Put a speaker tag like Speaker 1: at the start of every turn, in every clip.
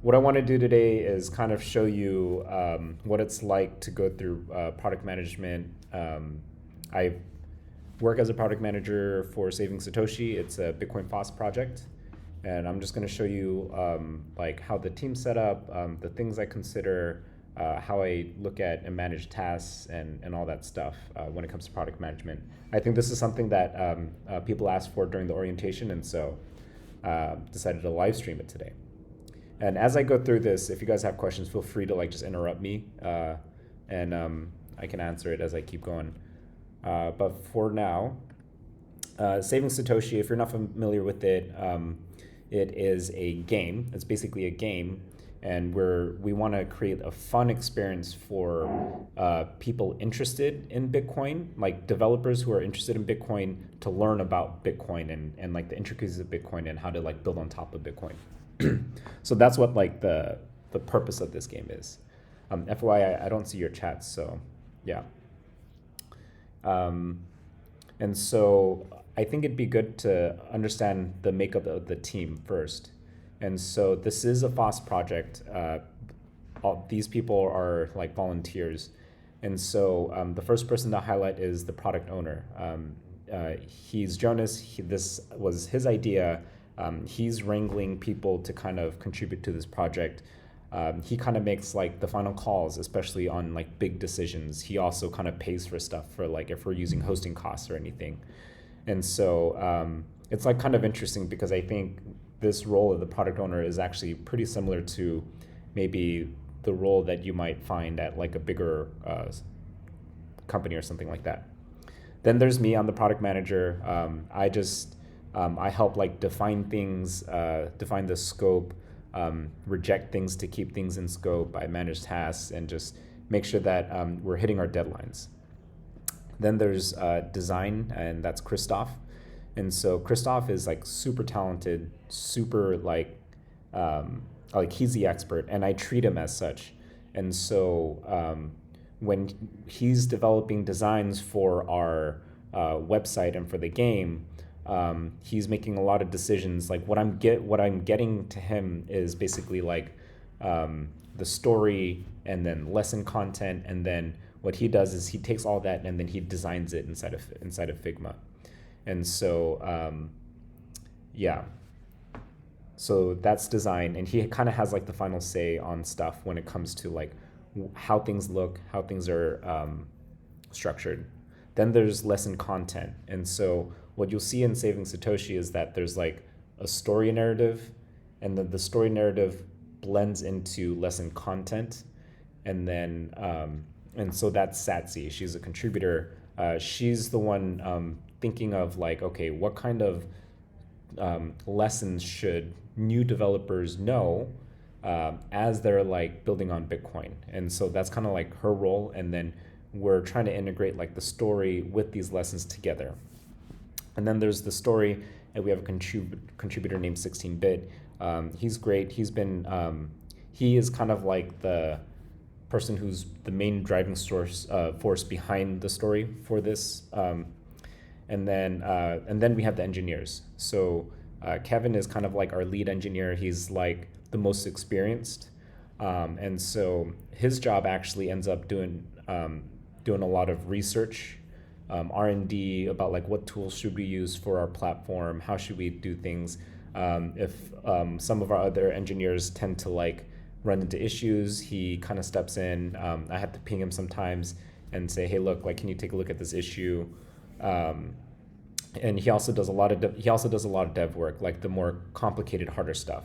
Speaker 1: what I want to do today is kind of show you what it's like to go through product management. I work as a product manager for Saving Satoshi. It's a Bitcoin FOSS project. And I'm just going to show you like how the team's set up, the things I consider, how I look at and manage tasks and all that stuff when it comes to product management. I think this is something that people asked for during the orientation, and so decided to live stream it today. And as I go through this, if you guys have questions, feel free to like just interrupt me, and I can answer it as I keep going. But for now, Saving Satoshi, if you're not familiar with it, it is a game. It's basically a game, and we want to create a fun experience for people interested in Bitcoin, like developers who are interested in Bitcoin, to learn about Bitcoin and like the intricacies of Bitcoin and how to like build on top of Bitcoin. So that's what like the purpose of this game is. FYI, I don't see your chats, so yeah. And so I think it'd be good to understand the makeup of the team first. And so this is a FOSS project. These people are like volunteers. And so the first person to highlight is the product owner. He's Jonas. This was his idea. He's wrangling people to kind of contribute to this project. He kind of makes like the final calls, especially on like big decisions. He also kind of pays for stuff for like if we're using hosting costs or anything. And so it's like kind of interesting because I think this role of the product owner is actually pretty similar to maybe the role that you might find at like a bigger company or something like that. Then there's me, I'm the product manager. I help like define things, define the scope, reject things to keep things in scope. I manage tasks and just make sure that we're hitting our deadlines. Then there's design, and that's Christoph. And so Christoph is like super talented, super like he's the expert, and I treat him as such. And so when he's developing designs for our website and for the game, he's making a lot of decisions. Like what I'm getting to him is basically like the story and then lesson content, and then what he does is he takes all that and then he designs it inside of Figma. And so yeah, so that's design, and he kind of has like the final say on stuff when it comes to like how things look, how things are structured. Then there's lesson content, and so what you'll see in Saving Satoshi is that there's like a story narrative, and then the story narrative blends into lesson content, and then and so that's Satsy. She's a contributor. She's the one thinking of like, okay, what kind of lessons should new developers know as they're like building on Bitcoin? And so that's kind of like her role. And then we're trying to integrate like the story with these lessons together. And then there's the story, and we have a contributor named 16-bit. He's great. He is kind of like the person who's the main driving force behind the story for this. And then we have the engineers. So Kevin is kind of like our lead engineer. He's like the most experienced, and so his job actually ends up doing a lot of research, R&D about like what tools should we use for our platform, how should we do things. If some of our other engineers tend to like run into issues, he kind of steps in. I have to ping him sometimes and say, hey, look, like, can you take a look at this issue? And he also does a lot of dev work, like the more complicated, harder stuff.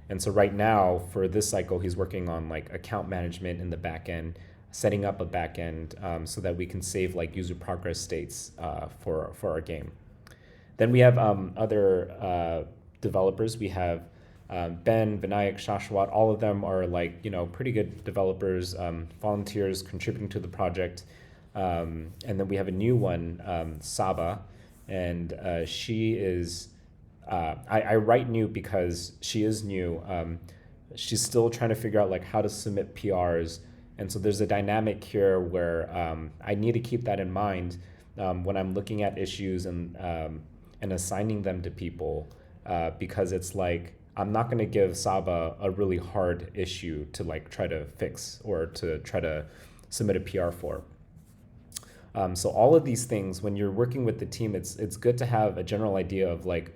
Speaker 1: And so right now for this cycle, he's working on like account management in the back end, setting up a back end so that we can save like user progress states for our game. Then we have other developers. We have Ben, Vinayak, Shashwat. All of them are like, pretty good developers, volunteers contributing to the project. And then we have a new one, Saba, and she is, I write new because she is new. She's still trying to figure out like how to submit PRs. And so there's a dynamic here where I need to keep that in mind when I'm looking at issues and assigning them to people, because it's like I'm not going to give Saba a really hard issue to like try to fix or to try to submit a PR for. So all of these things, when you're working with the team, it's good to have a general idea of like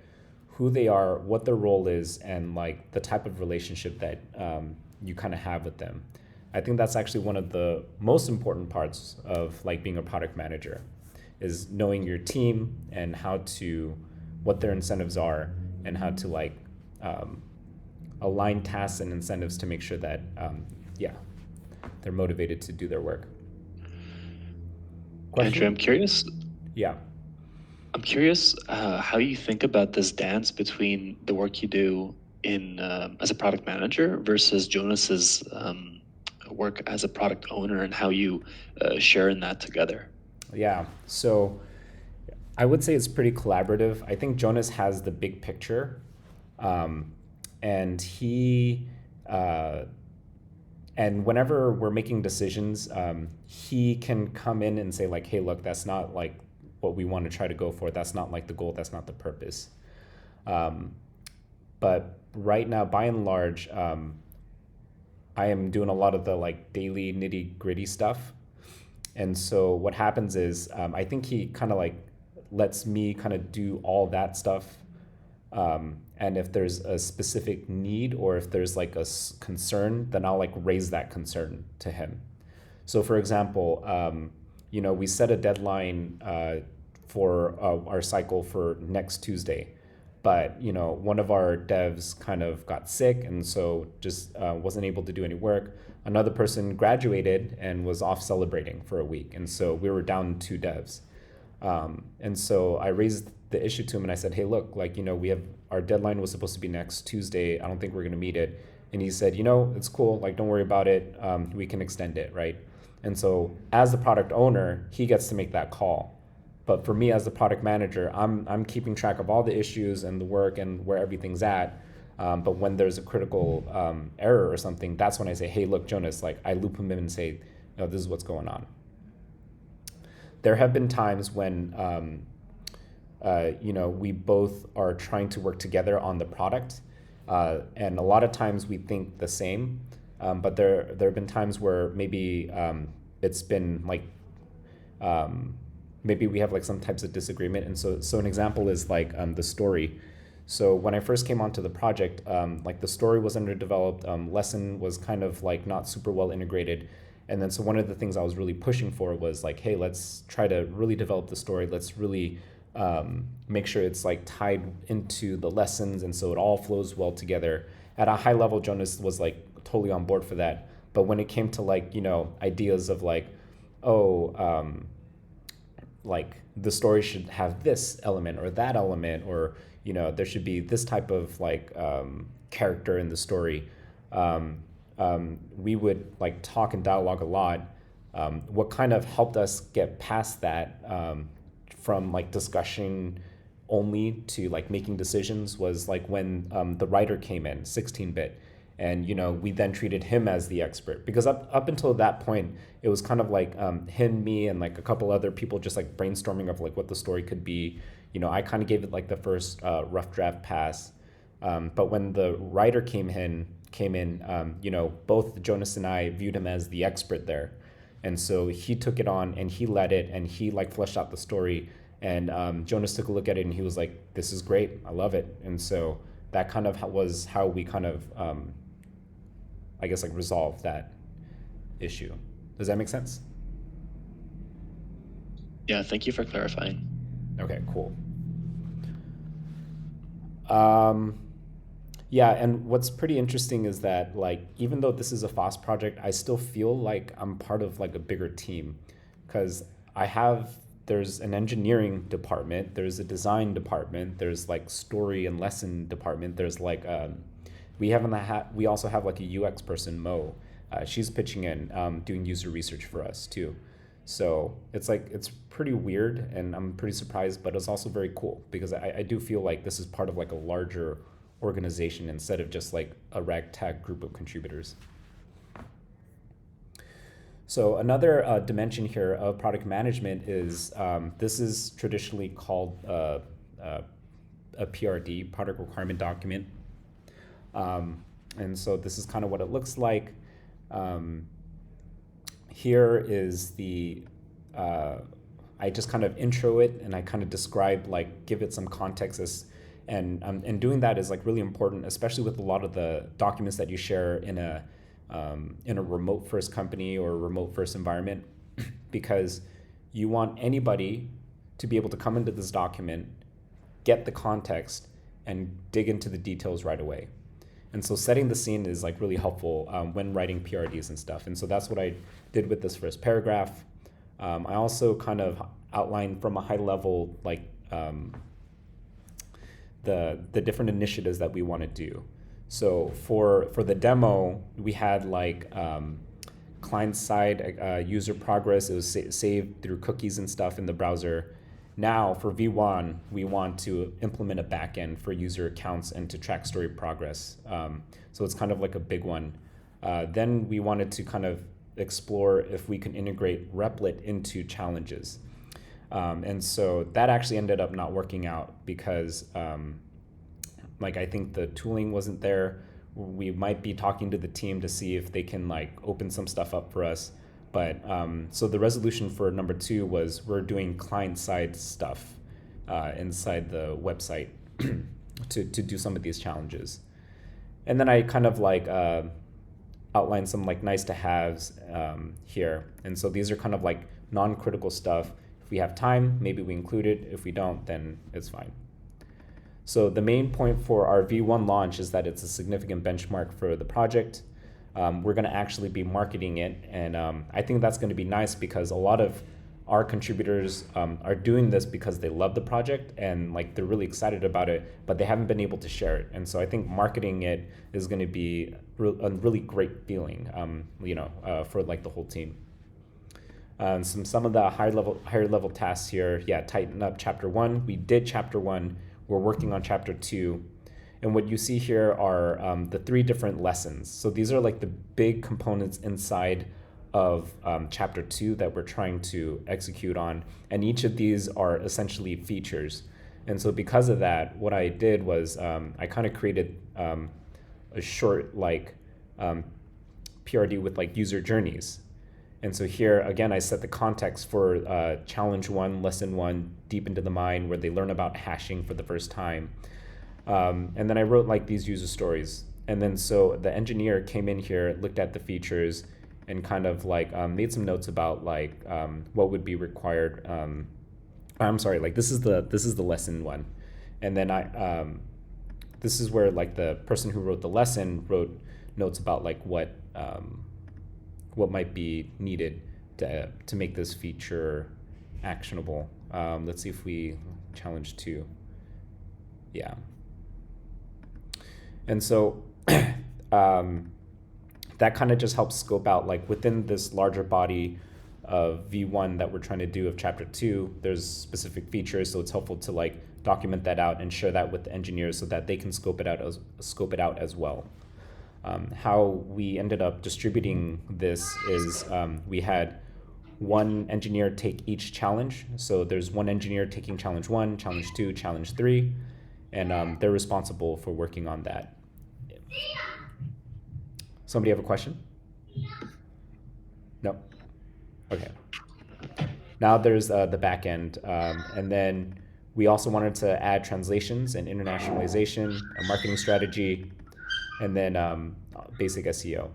Speaker 1: who they are, what their role is, and like the type of relationship that you kind of have with them. I think that's actually one of the most important parts of like being a product manager, is knowing your team and what their incentives are, and how to like align tasks and incentives to make sure that they're motivated to do their work. Question?
Speaker 2: Andrew, I'm curious.
Speaker 1: Yeah.
Speaker 2: I'm curious how you think about this dance between the work you do in as a product manager versus Jonas's work as a product owner, and how you share in that together.
Speaker 1: Yeah. So I would say it's pretty collaborative. I think Jonas has the big picture, and and whenever we're making decisions, he can come in and say like, "Hey, look, that's not like what we want to try to go for. That's not like the goal. That's not the purpose." But right now, by and large, I am doing a lot of the like daily nitty gritty stuff. And so what happens is, I think he kind of like lets me kind of do all that stuff. And if there's a specific need or if there's like a concern, then I'll like raise that concern to him. So for example, we set a deadline for our cycle for next Tuesday. But one of our devs kind of got sick, and so just wasn't able to do any work. Another person graduated and was off celebrating for a week, and so we were down 2 devs. And so I raised the issue to him, and I said, "Hey, look, like we have our deadline was supposed to be next Tuesday. I don't think we're going to meet it." And he said, "It's cool. Like, don't worry about it. We can extend it, right?" And so as the product owner, he gets to make that call. But for me as the product manager, I'm keeping track of all the issues and the work and where everything's at. But when there's a critical error or something, that's when I say, "Hey, look, Jonas," like I loop him in and say, "This is what's going on." There have been times when we both are trying to work together on the product, and a lot of times we think the same. But there have been times where maybe it's been like maybe we have like some types of disagreement. And so an example is like the story. So when I first came onto the project, like the story was underdeveloped, lesson was kind of like not super well integrated. And then so one of the things I was really pushing for was like, hey, let's try to really develop the story. Let's really make sure it's like tied into the lessons, and so it all flows well together. At a high level, Jonas was like totally on board for that. But when it came to like, ideas of like, like the story should have this element or that element, or there should be this type of like character in the story, we would like talk and dialogue a lot. What kind of helped us get past that, from like discussion only to like making decisions, was like when the writer came in, 16-bit. And we then treated him as the expert, because up until that point, it was kind of like him, me, and like a couple other people just like brainstorming of like what the story could be. I kind of gave it like the first rough draft pass. But when the writer came in, both Jonas and I viewed him as the expert there. And so he took it on and he led it and he like fleshed out the story. And Jonas took a look at it and he was like, "This is great. I love it." And so that kind of was how we kind of, I guess, like resolve that issue. Does that make sense?
Speaker 2: Yeah, thank you for clarifying.
Speaker 1: Okay, cool. Yeah, and what's pretty interesting is that like even though this is a FOSS project, I still feel like I'm part of like a bigger team, because there's an engineering department, there's a design department, there's like story and lesson department, there's like we also have like a UX person, Mo. She's pitching in, doing user research for us too. So it's pretty weird, and I'm pretty surprised, but it's also very cool because I do feel like this is part of like a larger organization instead of just like a ragtag group of contributors. So another dimension here of product management is this is traditionally called a PRD, product requirement document. And so this is kind of what it looks like. Here is the, I just kind of intro it and I kind of describe, like, give it some context and doing that is like really important, especially with a lot of the documents that you share in a remote first company or a remote first environment, because you want anybody to be able to come into this document, get the context, and dig into the details right away. And so setting the scene is like really helpful when writing PRDs and stuff. And so that's what I did with this first paragraph. I also kind of outlined from a high level, like the different initiatives that we want to do. So for the demo, we had like client side user progress. It was saved through cookies and stuff in the browser. Now for V1, we want to implement a backend for user accounts and to track story progress. So it's kind of like a big one. Then we wanted to kind of explore if we can integrate Replit into challenges. And so that actually ended up not working out because like I think the tooling wasn't there. We might be talking to the team to see if they can like open some stuff up for us. But so the resolution for number 2 was we're doing client-side stuff inside the website to do some of these challenges. And then I kind of like outlined some like nice to haves here. And so these are kind of like non-critical stuff. If we have time, maybe we include it. If we don't, then it's fine. So the main point for our V1 launch is that it's a significant benchmark for the project. We're going to actually be marketing it, and I think that's going to be nice because a lot of our contributors are doing this because they love the project and like they're really excited about it, but they haven't been able to share it. And so I think marketing it is going to be a really great feeling, for like the whole team. Some of the higher level tasks here, tighten up chapter 1. We did chapter 1. We're working on chapter 2. And what you see here are the 3 different lessons. So these are like the big components inside of chapter 2 that we're trying to execute on. And each of these are essentially features. And so because of that, what I did was I kind of created a short like PRD with like user journeys. And so here, again, I set the context for challenge 1, lesson 1, deep into the mind, where they learn about hashing for the first time. And then I wrote like these user stories. And then so the engineer came in here, looked at the features, and kind of like made some notes about like what would be required. I'm sorry, like this is the lesson 1. And then this is where like the person who wrote the lesson wrote notes about like what might be needed to make this feature actionable. Let's see if we challenge 2. Yeah. And so that kind of just helps scope out like within this larger body of V1 that we're trying to do of chapter 2, there's specific features. So it's helpful to like document that out and share that with the engineers so that they can scope it out as well. How we ended up distributing this is we had one engineer take each challenge. So there's one engineer taking challenge 1, challenge 2, challenge 3, and they're responsible for working on that. Somebody have a question? No? Okay. Now there's the back end, and then we also wanted to add translations and internationalization, a marketing strategy, and then basic SEO.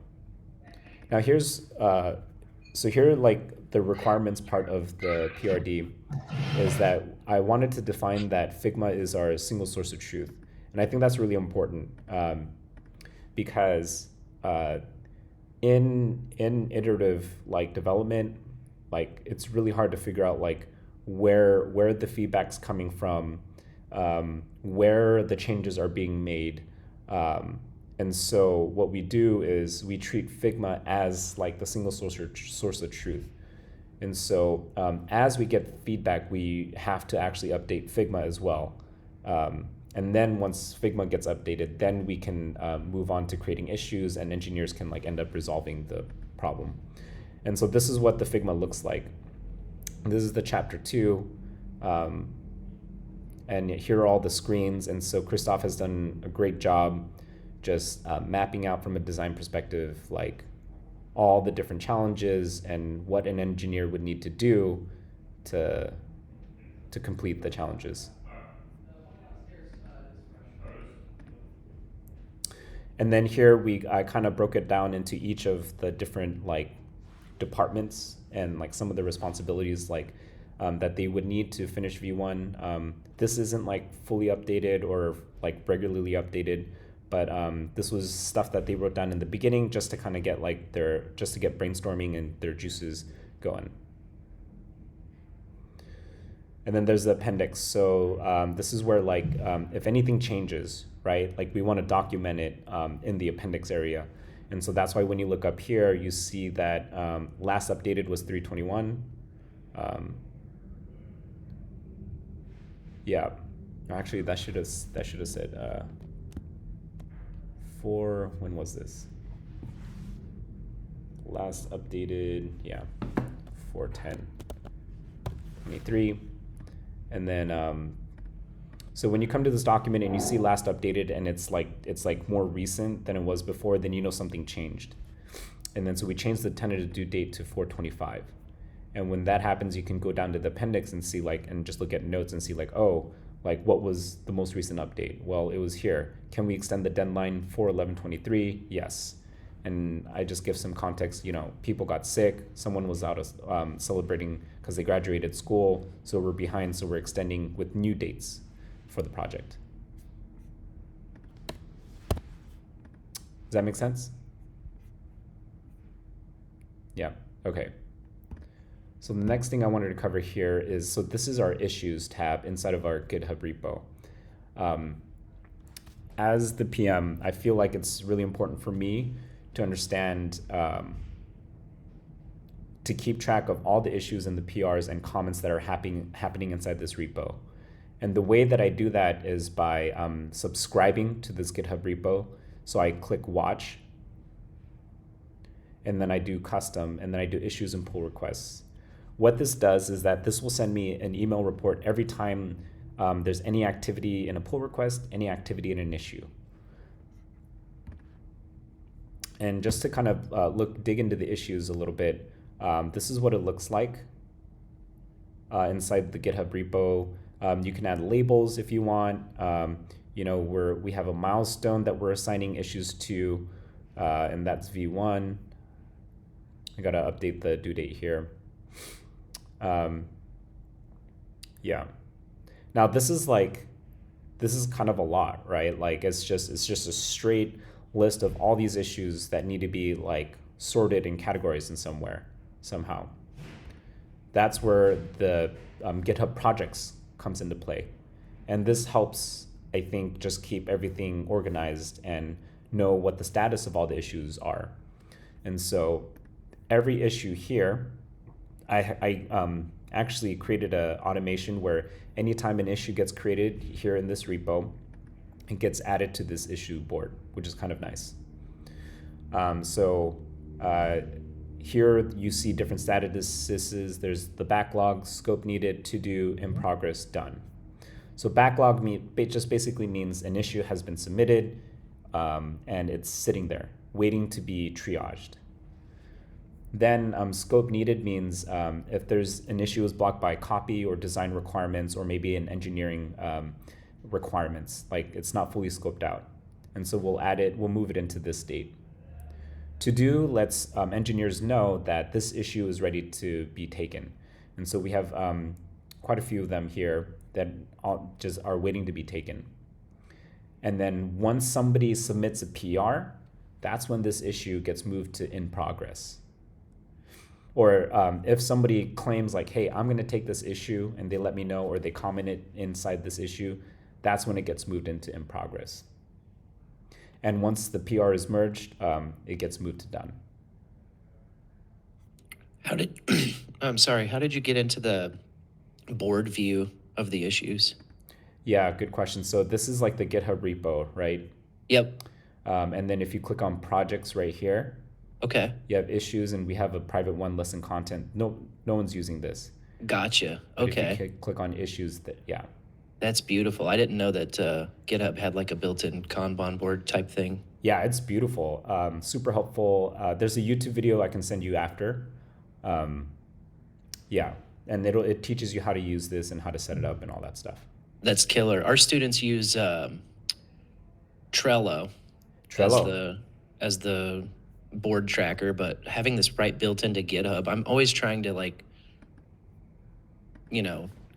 Speaker 1: Now here's, so here like the requirements part of the PRD is that I wanted to define that Figma is our single source of truth. And I think that's really important because in iterative like development, like it's really hard to figure out like where the feedback's coming from, where the changes are being made. And so what we do is we treat Figma as like the single source of truth. And so as we get feedback, we have to actually update Figma as well. And then once Figma gets updated, then we can move on to creating issues, and engineers can like end up resolving the problem. And so this is what the Figma looks like. This is the chapter 2. And here are all the screens. And so Christoph has done a great job just mapping out from a design perspective, like all the different challenges and what an engineer would need to do to complete the challenges. And then here I kind of broke it down into each of the different like departments and like some of the responsibilities like that they would need to finish V1. This isn't like fully updated or like regularly updated, but this was stuff that they wrote down in the beginning just to kind of get like just to get brainstorming and their juices going. And then there's the appendix. So this is where like if anything changes, right? Like we want to document it in the appendix area. And so that's why when you look up here, you see that last updated was 3/21. Yeah, actually that should have said when was this? Last updated, yeah, 4/10/23. And then so when you come to this document and you see last updated and it's like more recent than it was before, then you know something changed. And then so we changed the tentative due date to 4/25. And when that happens, you can go down to the appendix and see like, and just look at notes and see like, oh, like what was the most recent update? Well, it was here. Can we extend the deadline for 11/23? Yes. And I just give some context, people got sick, someone was out of celebrating because they graduated school, so we're behind, so we're extending with new dates for the project. Does that make sense? Yeah, okay. So the next thing I wanted to cover here is, so this is our issues tab inside of our GitHub repo. As the PM, I feel like it's really important for me to understand, to keep track of all the issues and the PRs and comments that are happening inside this repo. And the way that I do that is by subscribing to this GitHub repo. So I click watch, and then I do custom, and then I do issues and pull requests. What this does is that this will send me an email report every time there's any activity in a pull request, any activity in an issue. And just to kind of dig into the issues a little bit, this is what it looks like inside the GitHub repo. You can add labels if you want. We have a milestone that we're assigning issues to, and that's V1. I gotta update the due date here. Yeah. Now this is kind of a lot, right? Like it's just a straight list of all these issues that need to be like sorted and categorized in somehow. That's where the GitHub projects comes into play. And this helps, I think, just keep everything organized and know what the status of all the issues are. And so every issue here, I actually created an automation where anytime an issue gets created here in this repo, it gets added to this issue board, which is kind of nice. Here you see different statuses. There's the backlog, scope needed, to do, in progress, done. So backlog just basically means an issue has been submitted and it's sitting there waiting to be triaged. Then scope needed means if there's an issue is blocked by copy or design requirements or maybe an engineering requirements, like it's not fully scoped out. And so we'll move it into this state. To do lets engineers know that this issue is ready to be taken. And so we have quite a few of them here that just are waiting to be taken. And then once somebody submits a PR, that's when this issue gets moved to in progress. Or if somebody claims like, hey, I'm going to take this issue, and they let me know, or they comment it inside this issue, that's when it gets moved into in progress. And once the PR is merged, it gets moved to done.
Speaker 3: I'm sorry, how did you get into the board view of the issues?
Speaker 1: Yeah, good question. So this is like the GitHub repo, right?
Speaker 3: Yep.
Speaker 1: And then if you click on projects right here,
Speaker 3: okay,
Speaker 1: you have issues, and we have a private one, lesson content. No one's using this.
Speaker 3: Gotcha.
Speaker 1: But
Speaker 3: okay.
Speaker 1: If you click on issues, yeah.
Speaker 3: That's beautiful. I didn't know that GitHub had like a built-in Kanban board type thing.
Speaker 1: Yeah, it's beautiful. Super helpful. There's a YouTube video I can send you after. Um, yeah, and it teaches you how to use this and how to set it up and all that stuff.
Speaker 3: That's killer. Our students use Trello as
Speaker 1: Trello.
Speaker 3: the board tracker, but having this right built into GitHub, I'm always trying to like,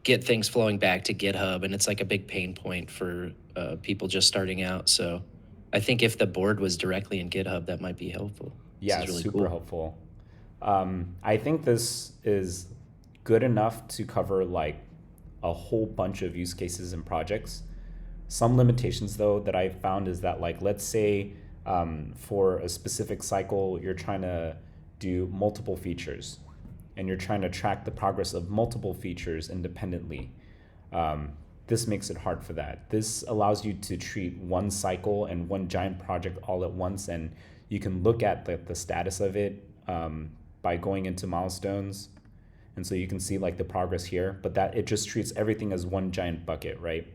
Speaker 3: get things flowing back to GitHub, and it's like a big pain point for people just starting out. So I think if the board was directly in GitHub, that might be helpful. This
Speaker 1: Yeah,
Speaker 3: is really
Speaker 1: super
Speaker 3: cool.
Speaker 1: helpful. I think this is good enough to cover like a whole bunch of use cases and projects. Some limitations though that I found is that like let's say for a specific cycle you're trying to do multiple features and you're trying to track the progress of multiple features independently. This makes it hard for that. This allows you to treat one cycle and one giant project all at once, and you can look at the status of it by going into milestones. And so you can see like the progress here, but that it just treats everything as one giant bucket, right?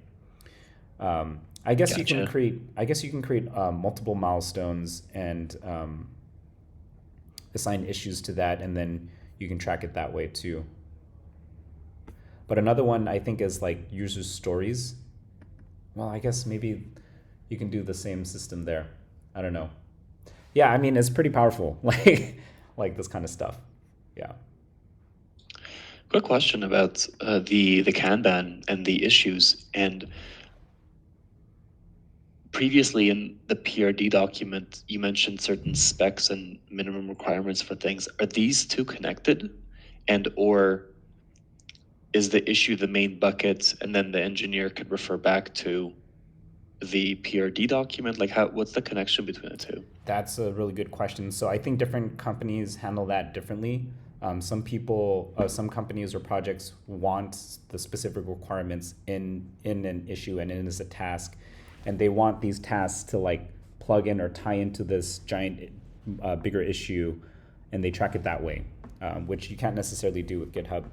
Speaker 1: I guess you can
Speaker 3: Gotcha.
Speaker 1: create. I guess you can create multiple milestones and assign issues to that, and then you can track it that way too. But another one I think is like user stories. Well, I guess maybe you can do the same system there. I don't know. Yeah, I mean it's pretty powerful, like this kind of stuff. Yeah.
Speaker 2: Quick question about the Kanban and the issues. And previously in the PRD document, you mentioned certain specs and minimum requirements for things. Are these two connected? And or is the issue the main bucket and then the engineer could refer back to the PRD document? Like what's the connection between the two?
Speaker 1: That's a really good question. So I think different companies handle that differently. Some companies or projects want the specific requirements in an issue and in as a task, and they want these tasks to like plug in or tie into this giant, bigger issue, and they track it that way, which you can't necessarily do with GitHub.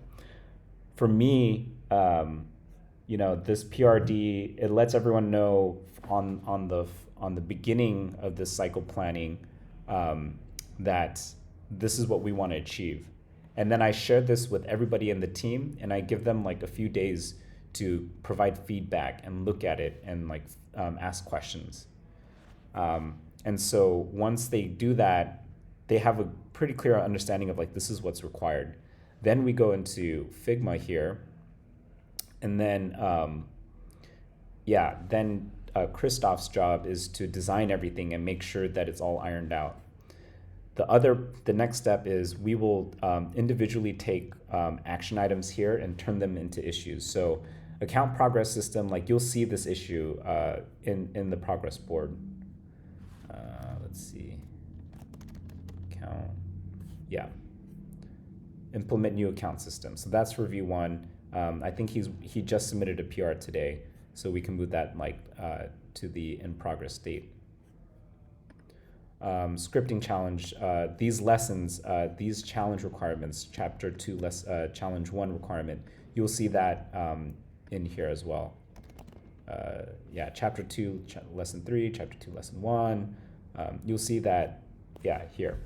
Speaker 1: For me, this PRD, it lets everyone know on the beginning of this cycle planning that this is what we want to achieve. And then I share this with everybody in the team, and I give them like a few days to provide feedback and look at it and like ask questions. And so once they do that, they have a pretty clear understanding of like this is what's required. Then we go into Figma here, and then Christoph's job is to design everything and make sure that it's all ironed out. The next step is we will individually take action items here and turn them into issues. So account progress system, like you'll see this issue in the progress board. Let's see, account, yeah. Implement new account system. So that's review one. I think he just submitted a PR today, so we can move that to the in progress state. Scripting challenge. These lessons, these challenge requirements, chapter 2 challenge 1 requirement, you'll see that in here as well. Chapter 2 lesson 3, chapter 2 lesson 1. You'll see that here.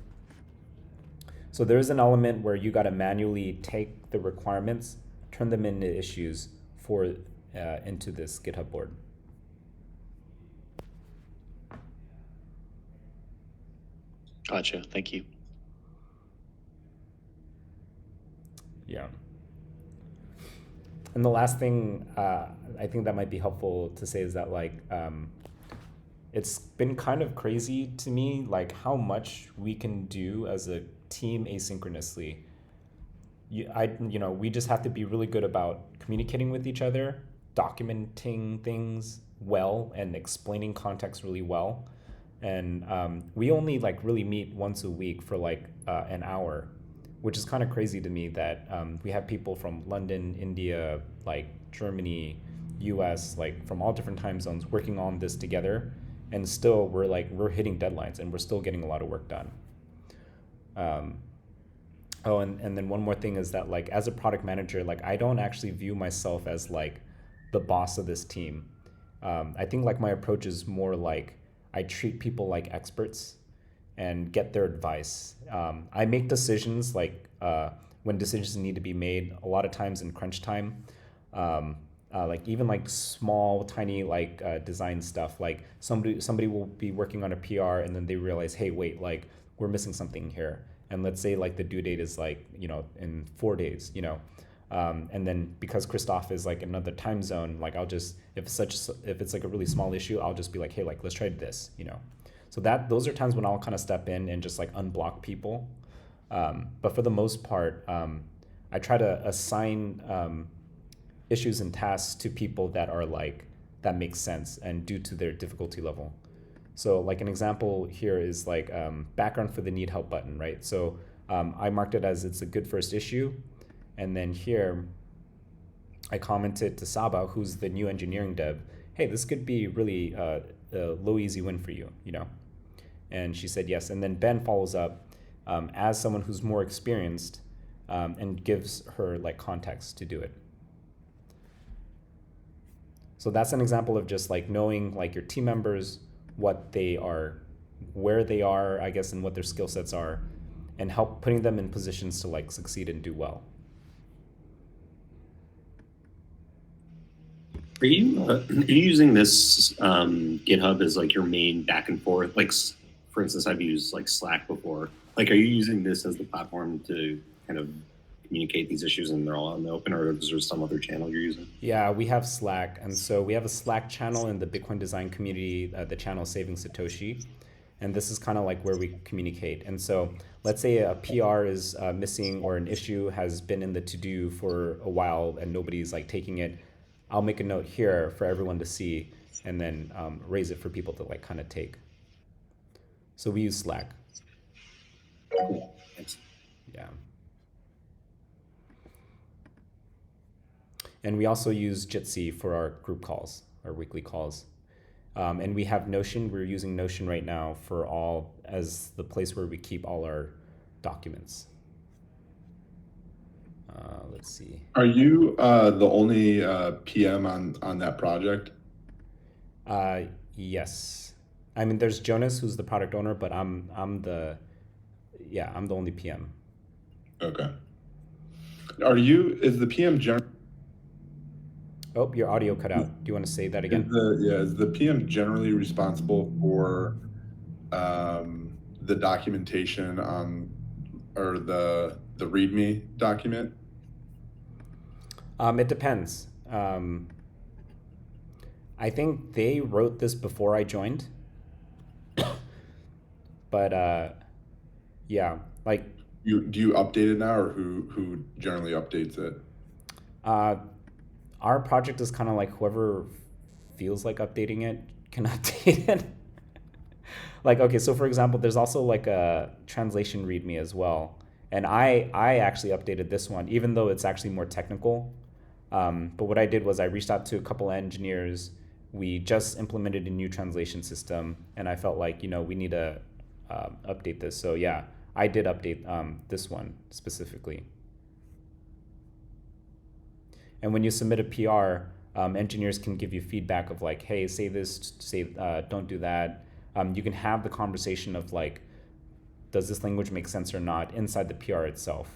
Speaker 1: So there's an element where you got to manually take the requirements, turn them into issues into this GitHub board.
Speaker 2: Gotcha. Thank you.
Speaker 1: Yeah. And the last thing I think that might be helpful to say is that it's been kind of crazy to me like how much we can do as a team asynchronously. We just have to be really good about communicating with each other, documenting things well, and explaining context really well. And we only really meet once a week for an hour, which is kind of crazy to me that we have people from London, India, Germany, US, from all different time zones working on this together, and still we're hitting deadlines and we're still getting a lot of work done. And then one more thing is that as a product manager, I don't actually view myself as the boss of this team. I think my approach is more I treat people like experts and get their advice. I make decisions when decisions need to be made. A lot of times in crunch time, like even like small, tiny design stuff. Like somebody will be working on a PR and then they realize, hey, wait, like we're missing something here. And let's say like the due date is in 4 days. And then because Christoph is like another time zone, like I'll just if it's like a really small issue, I'll just be like, hey, like let's try this. So those are times when I'll kind of step in and just like unblock people. But for the most part, I try to assign issues and tasks to people that make sense and due to their difficulty level. So like an example here is like background for the need help button, right? So I marked it as it's a good first issue. And then here I commented to Saba, who's the new engineering dev, hey, this could be really a low, easy win for you, And she said yes. And then Ben follows up as someone who's more experienced and gives her like context to do it. So that's an example of just like knowing like your team members, what they are, where they are, I guess, and what their skill sets are, and help putting them in positions to like succeed and do well.
Speaker 4: Are you using this GitHub as like your main back and forth? Like, for instance, I've used like Slack before. Like, are you using this as the platform to kind of communicate these issues and they're all in the open, or is there some other channel you're using?
Speaker 1: Yeah, we have Slack. And so we have a Slack channel in the Bitcoin design community, the channel Saving Satoshi. And this is kind of like where we communicate. And so let's say a PR is missing or an issue has been in the to-do for a while and nobody's like taking it. I'll make a note here for everyone to see and then raise it for people to like kind of take. So we use Slack.
Speaker 4: Cool. Thanks.
Speaker 1: Yeah. And we also use Jitsi for our group calls, our weekly calls. And we have Notion. We're using Notion right now as the place where we keep all our documents. Let's see.
Speaker 5: Are you the only PM on that project?
Speaker 1: Yes. I mean, there's Jonas, who's the product owner, but I'm the only PM.
Speaker 5: Okay. Is the PM generally?
Speaker 1: Oh, your audio cut out. Do you want to say that again?
Speaker 5: Is the PM generally responsible for the documentation or the README document?
Speaker 1: It depends. I think they wrote this before I joined. But yeah, like
Speaker 5: Do you update it now, or who generally updates it?
Speaker 1: Our project is kind of like whoever feels like updating it can update it. Like, okay, so for example, there's also like a translation README as well. And I actually updated this one, even though it's actually more technical. But what I did was I reached out to a couple engineers. We just implemented a new translation system, and I felt like, we need to update this. So yeah, I did update this one specifically. And when you submit a PR, engineers can give you feedback of like, hey, say this, don't do that. You can have the conversation of like, does this language make sense or not inside the PR itself?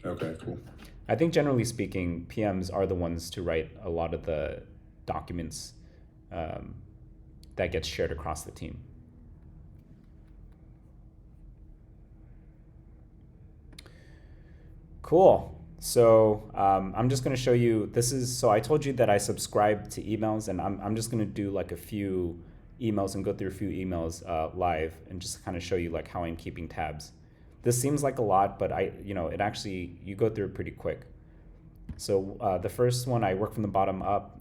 Speaker 5: Okay, cool.
Speaker 1: I think generally speaking, PMs are the ones to write a lot of the documents that gets shared across the team. Cool. So I'm just going to show you, so I told you that I subscribe to emails, and I'm just going to do like a few emails and go through a few emails live and just kind of show you like how I'm keeping tabs. This seems like a lot, but it actually, you go through it pretty quick. So the first one, I work from the bottom up.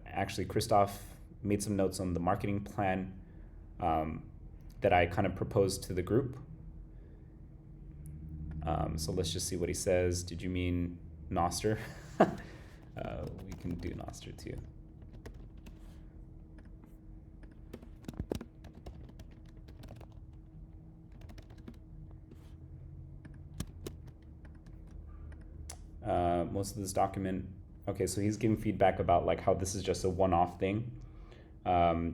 Speaker 1: Actually, Christoph made some notes on the marketing plan that I kind of proposed to the group. So let's just see what he says. Did you mean Noster? We can do Noster too. Most of this document Okay, so he's giving feedback about like how this is just a one-off thing.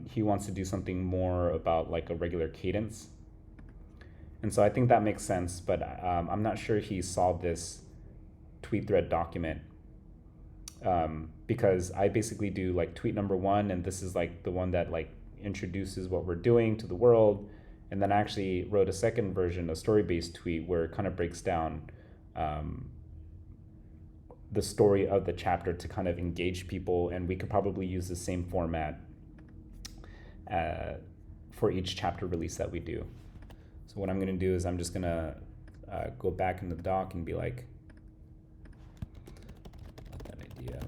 Speaker 1: He wants to do something more about like a regular cadence. And so I think that makes sense, but I'm not sure he saw this tweet thread document, because I basically do like tweet number 1, and this is like the one that like introduces what we're doing to the world. And then I actually wrote a second version, a story-based tweet, where it kind of breaks down the story of the chapter to kind of engage people. And we could probably use the same format for each chapter release that we do. So what I'm going to do is I'm just going to go back into the doc and be like, that idea.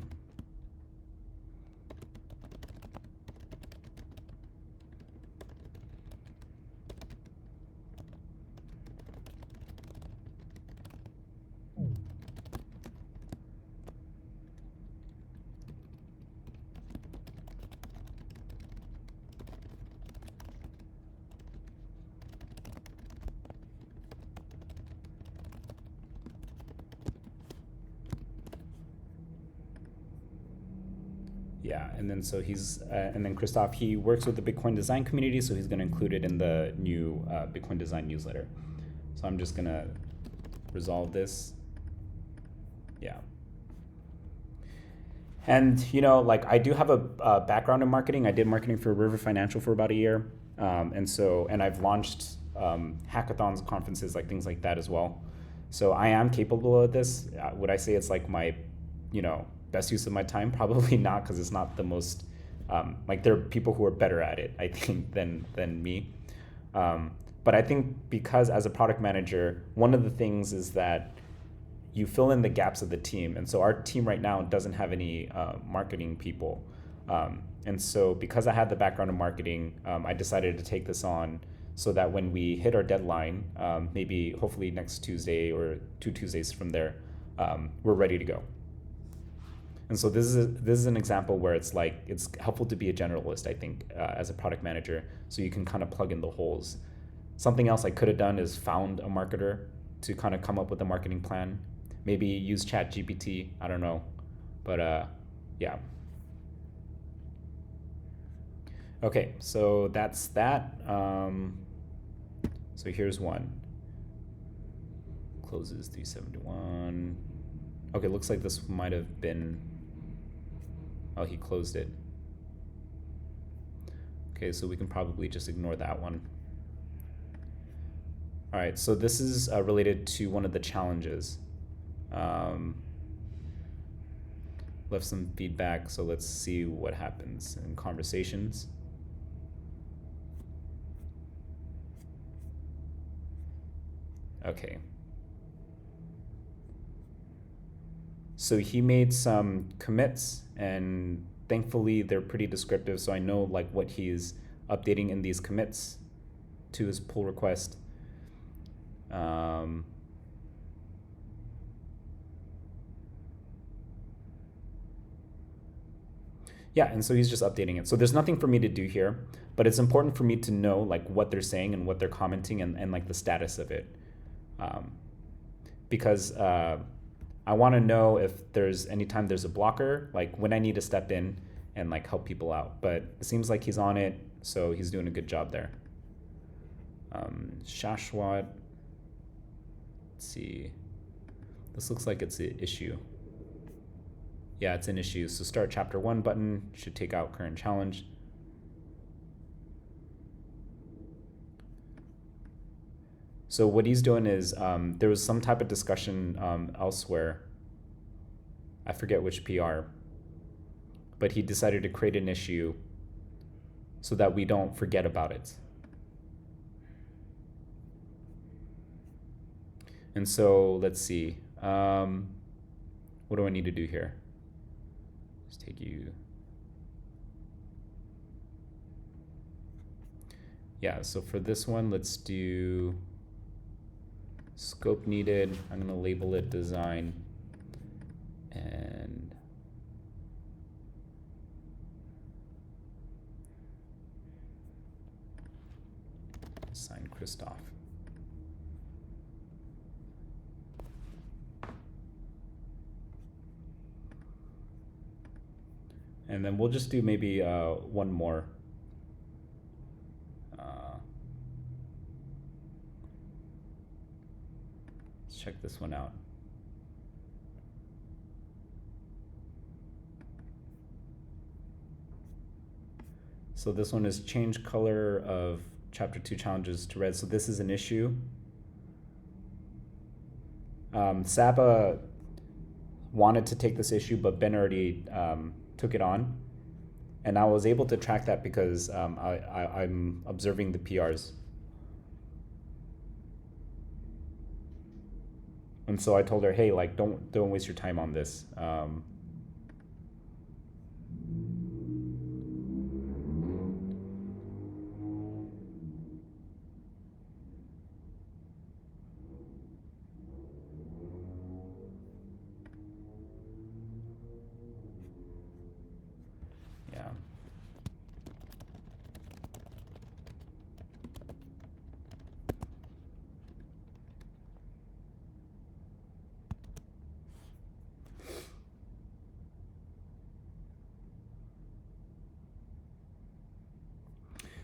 Speaker 1: Yeah, and then so he's, and then Christoph, he works with the Bitcoin design community, so he's going to include it in the new Bitcoin design newsletter. So I'm just going to resolve this. Yeah. And, you know, like I do have a background in marketing. I did marketing for River Financial for about a year. And I've launched hackathons, conferences, like things like that as well. So I am capable of this. Would I say it's like my, you know, best use of my time? Probably not, because it's not the most, like there are people who are better at it, I think, than me. But I think because as a product manager, one of the things is that you fill in the gaps of the team. And so our team right now doesn't have any marketing people. And so because I had the background in marketing, I decided to take this on so that when we hit our deadline, maybe hopefully next Tuesday or 2 Tuesdays from there, we're ready to go. And so this is an example where it's like, it's helpful to be a generalist, I think, as a product manager, so you can kind of plug in the holes. Something else I could have done is found a marketer to kind of come up with a marketing plan. Maybe use ChatGPT, I don't know. But yeah. Okay, so that's that. So here's one. Closes 371. Okay, looks like this might have been, oh, he closed it. Okay, so we can probably just ignore that one. All right, so this is related to one of the challenges. Left some feedback, so let's see what happens in conversations. Okay. So he made some commits, and thankfully they're pretty descriptive, so I know like what he's updating in these commits to his pull request. Yeah, and so he's just updating it. So there's nothing for me to do here, but it's important for me to know like what they're saying and what they're commenting, and like the status of it. Because I want to know if there's anytime there's a blocker, like when I need to step in and like help people out. But it seems like he's on it, so he's doing a good job there. Shashwat, let's see. This looks like it's an issue. Yeah, it's an issue. So start chapter 1 button should take out current challenge. So what he's doing is there was some type of discussion elsewhere. I forget which PR, but he decided to create an issue so that we don't forget about it. And so let's see. What do I need to do here? Let's take you. Yeah, so for this one, let's do scope needed. I'm going to label it design, and assign Christoph. And then we'll just do maybe one more. Let's check this one out. So this one is change color of chapter 2 challenges to red. So this is an issue. Saba wanted to take this issue, but Ben already took it on. And I was able to track that because I'm observing the PRs. And so I told her, hey, like, don't waste your time on this. Yeah.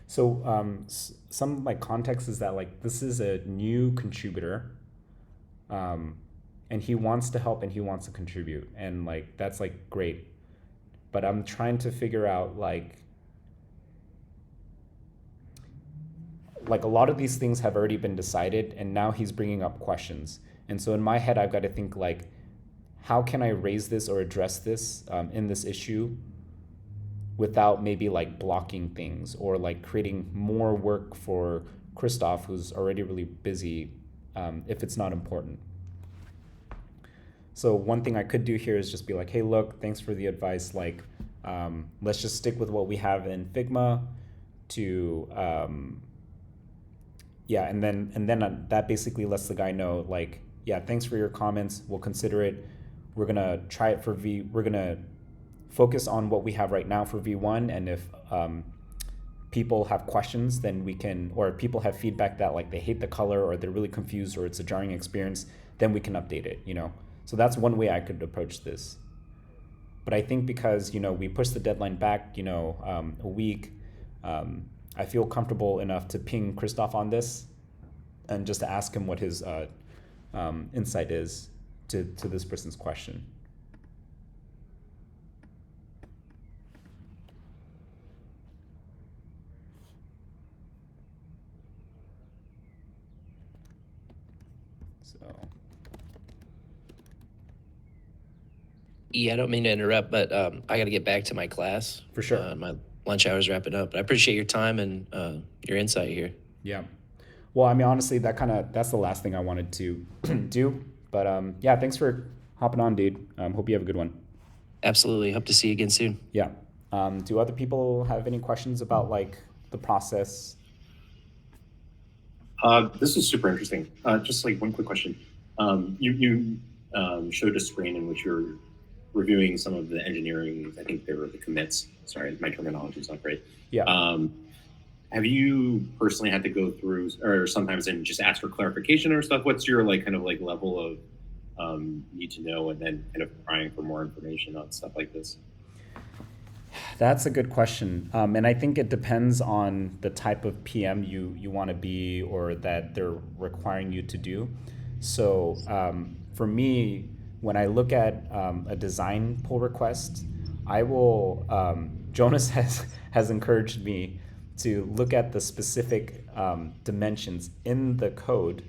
Speaker 1: So some like context is that like this is a new contributor, and he wants to help and he wants to contribute, and like that's like great, but I'm trying to figure out like a lot of these things have already been decided, and now he's bringing up questions, and so in my head I've got to think like, how can I raise this or address this in this issue without maybe like blocking things or like creating more work for Christoph, who's already really busy, if it's not important. So one thing I could do here is just be like, hey, look, thanks for the advice. Like, let's just stick with what we have in Figma to, yeah, and then that basically lets the guy know like, yeah, thanks for your comments. We'll consider it. We're gonna try it for we're gonna focus on what we have right now for V1, and if people have questions, then we can, or people have feedback that like they hate the color or they're really confused or it's a jarring experience, then we can update it, you know? So that's one way I could approach this. But I think because, you know, we pushed the deadline back, you know, a week, I feel comfortable enough to ping Christoph on this and just to ask him what his insight is to this person's question.
Speaker 3: Yeah, I don't mean to interrupt, but I got to get back to my class.
Speaker 1: For sure.
Speaker 3: My lunch hour's wrapping up. But I appreciate your time and your insight here.
Speaker 1: Yeah. Well, I mean, honestly, that's the last thing I wanted to do. But yeah, thanks for hopping on, dude. Hope you have a good one.
Speaker 3: Absolutely. Hope to see you again soon.
Speaker 1: Yeah. Do other people have any questions about like the process?
Speaker 4: This is super interesting. Just like one quick question. You showed a screen in which you're reviewing some of the engineering. I think they were the commits. Sorry, my terminology is not great.
Speaker 1: Yeah.
Speaker 4: Have you personally had to go through, or sometimes and just ask for clarification or stuff? What's your like kind of like level of need to know, and then kind of prying for more information on stuff like this?
Speaker 1: That's a good question. And I think it depends on the type of PM you want to be or that they're requiring you to do. So for me, when I look at a design pull request, I will, Jonas has encouraged me to look at the specific dimensions in the code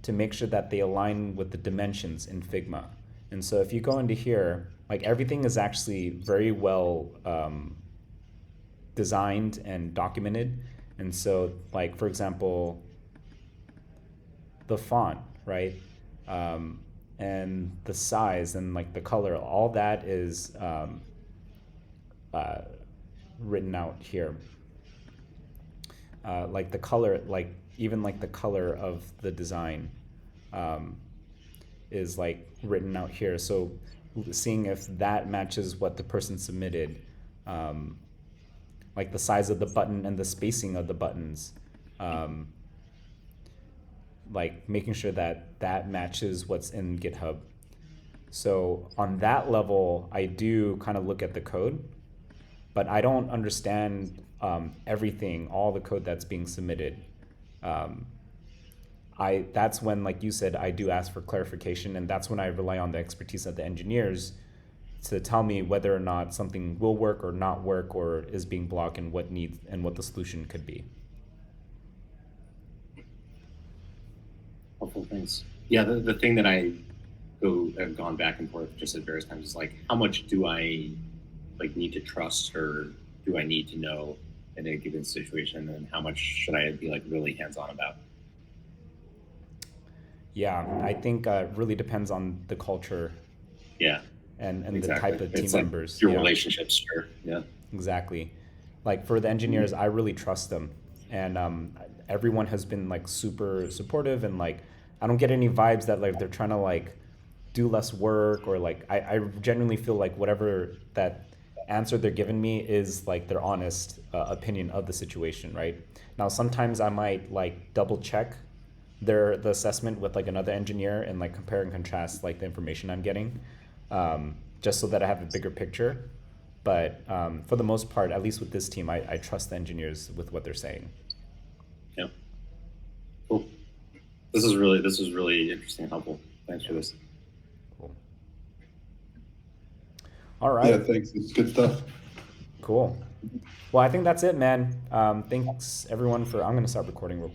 Speaker 1: to make sure that they align with the dimensions in Figma. And so if you go into here, like everything is actually very well designed and documented. And so like, for example, the font, right? And the size and like the color, all that is written out here. Like the color, like even like the color of the design is like written out here. So seeing if that matches what the person submitted, like the size of the button and the spacing of the buttons, like making sure that that matches what's in GitHub. So on that level, I do kind of look at the code. but I don't understand everything, all the code that's being submitted. That's when, like you said, I do ask for clarification, and that's when I rely on the expertise of the engineers to tell me whether or not something will work or not work or is being blocked and what needs and what the solution could be.
Speaker 4: Helpful things. Yeah, the thing that have gone back and forth just at various times is like, how much do I like need to trust or do I need to know in a given situation, and how much should I be like really hands-on about?
Speaker 1: Yeah, I think it really depends on the culture
Speaker 4: Yeah,
Speaker 1: and
Speaker 4: exactly.
Speaker 1: the type of team
Speaker 4: It's like
Speaker 1: members.
Speaker 4: your
Speaker 1: Yeah,
Speaker 4: relationships, sure. Yeah.
Speaker 1: exactly. Like for the engineers, I really trust them, and everyone has been like super supportive, and like I don't get any vibes that like they're trying to like do less work, or like I genuinely feel like whatever that answer they're giving me is like their honest opinion of the situation, right? Now sometimes I might like double check the assessment with like another engineer and like compare and contrast like the information I'm getting, just so that I have a bigger picture. But for the most part, at least with this team, I trust the engineers with what they're saying.
Speaker 4: Yeah. Cool. This is really interesting and helpful. Thanks for this.
Speaker 1: Cool. All right.
Speaker 5: Yeah, thanks. It's good stuff.
Speaker 1: Cool. Well, I think that's it, man. Thanks everyone for. I'm gonna start recording real quick.